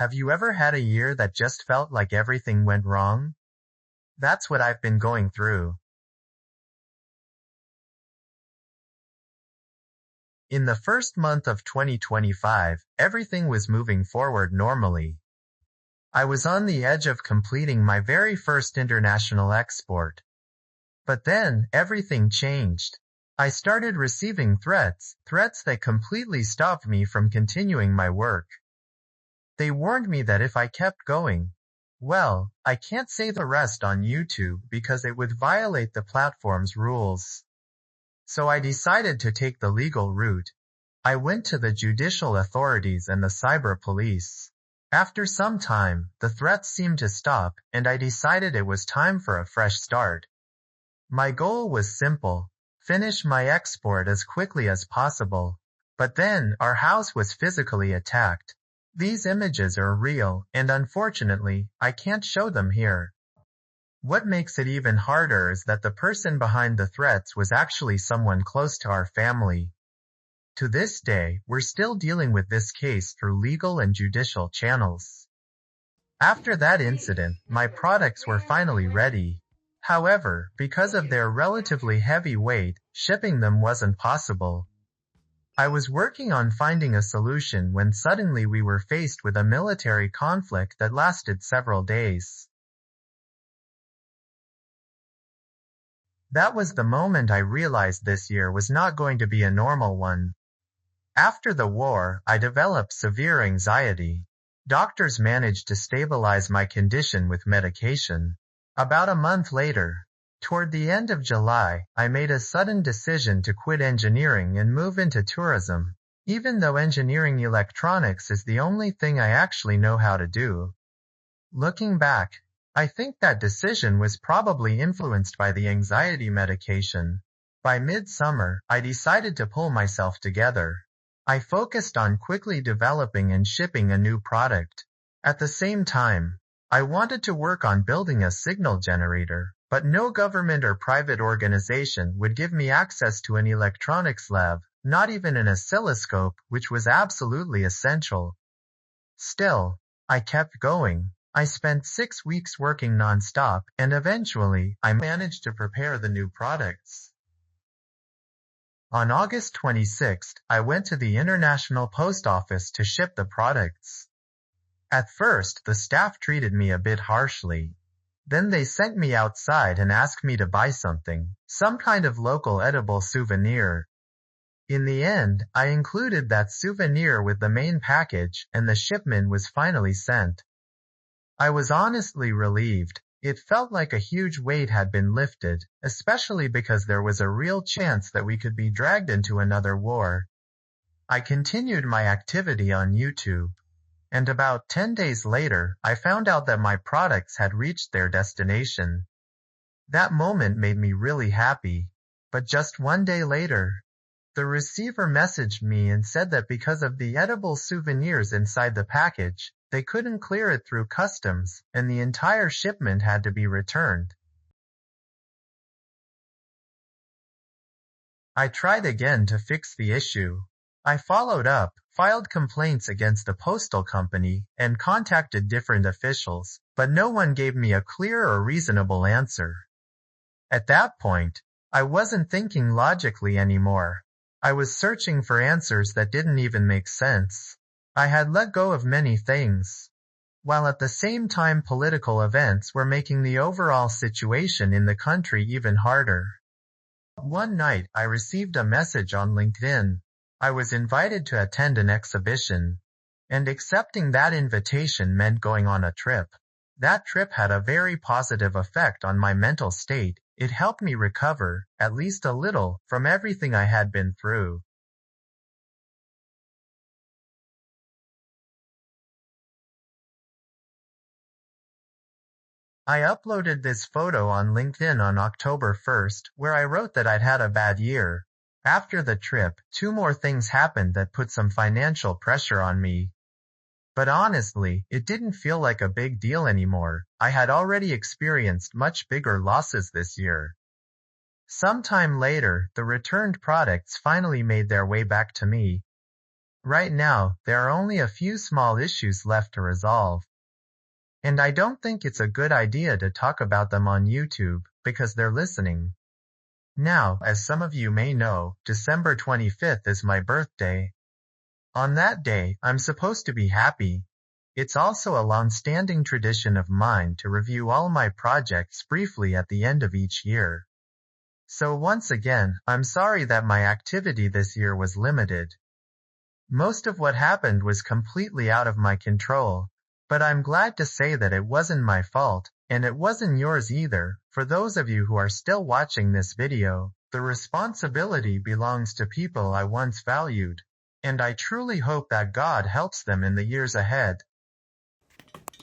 Have you ever had a year that just felt like everything went wrong? That's what I've been going through. In the first month of 2025, everything was moving forward normally. I was on the edge of completing my very first international export. But then, everything changed. I started receiving threats that completely stopped me from continuing my work. They warned me that if I kept going, well, I can't say the rest on YouTube because it would violate the platform's rules. So I decided to take the legal route. I went to the judicial authorities and the cyber police. After some time, the threats seemed to stop, and I decided it was time for a fresh start. My goal was simple: finish my export as quickly as possible. But then, our house was physically attacked. These images are real, and unfortunately, I can't show them here. What makes it even harder is that the person behind the threats was actually someone close to our family. To this day, we're still dealing with this case through legal and judicial channels. After that incident, my products were finally ready. However, because of their relatively heavy weight, shipping them wasn't possible. I was working on finding a solution when suddenly we were faced with a military conflict that lasted several days. That was the moment I realized this year was not going to be a normal one. After the war, I developed severe anxiety. Doctors managed to stabilize my condition with medication. About a month later, toward the end of July, I made a sudden decision to quit engineering and move into tourism, even though engineering electronics is the only thing I actually know how to do. Looking back, I think that decision was probably influenced by the anxiety medication. By midsummer, I decided to pull myself together. I focused on quickly developing and shipping a new product. At the same time, I wanted to work on building a signal generator, but no government or private organization would give me access to an electronics lab, not even an oscilloscope, which was absolutely essential. Still, I kept going. I spent 6 weeks working non-stop, and eventually, I managed to prepare the new products. On August 26th, I went to the International Post Office to ship the products. At first, the staff treated me a bit harshly. Then they sent me outside and asked me to buy something, some kind of local edible souvenir. In the end, I included that souvenir with the main package, and the shipment was finally sent. I was honestly relieved. It felt like a huge weight had been lifted, especially because there was a real chance that we could be dragged into another war. I continued my activity on YouTube, and about 10 days later, I found out that my products had reached their destination. That moment made me really happy, but just 1 day later, the receiver messaged me and said that because of the edible souvenirs inside the package, they couldn't clear it through customs, and the entire shipment had to be returned. I tried again to fix the issue. I followed up, filed complaints against the postal company, and contacted different officials, but no one gave me a clear or reasonable answer. At that point, I wasn't thinking logically anymore. I was searching for answers that didn't even make sense. I had let go of many things, while at the same time political events were making the overall situation in the country even harder. One night, I received a message on LinkedIn. I was invited to attend an exhibition, and accepting that invitation meant going on a trip. That trip had a very positive effect on my mental state. It helped me recover, at least a little, from everything I had been through. I uploaded this photo on LinkedIn on October 1st, where I wrote that I'd had a bad year. After the trip, 2 more things happened that put some financial pressure on me. But honestly, it didn't feel like a big deal anymore. I had already experienced much bigger losses this year. Sometime later, the returned products finally made their way back to me. Right now, there are only a few small issues left to resolve. And I don't think it's a good idea to talk about them on YouTube, because they're listening. Now, as some of you may know, December 25th is my birthday. On that day, I'm supposed to be happy. It's also a long-standing tradition of mine to review all my projects briefly at the end of each year. So once again, I'm sorry that my activity this year was limited. Most of what happened was completely out of my control, but I'm glad to say that it wasn't my fault, and it wasn't yours either. For those of you who are still watching this video, the responsibility belongs to people I once valued, and I truly hope that God helps them in the years ahead.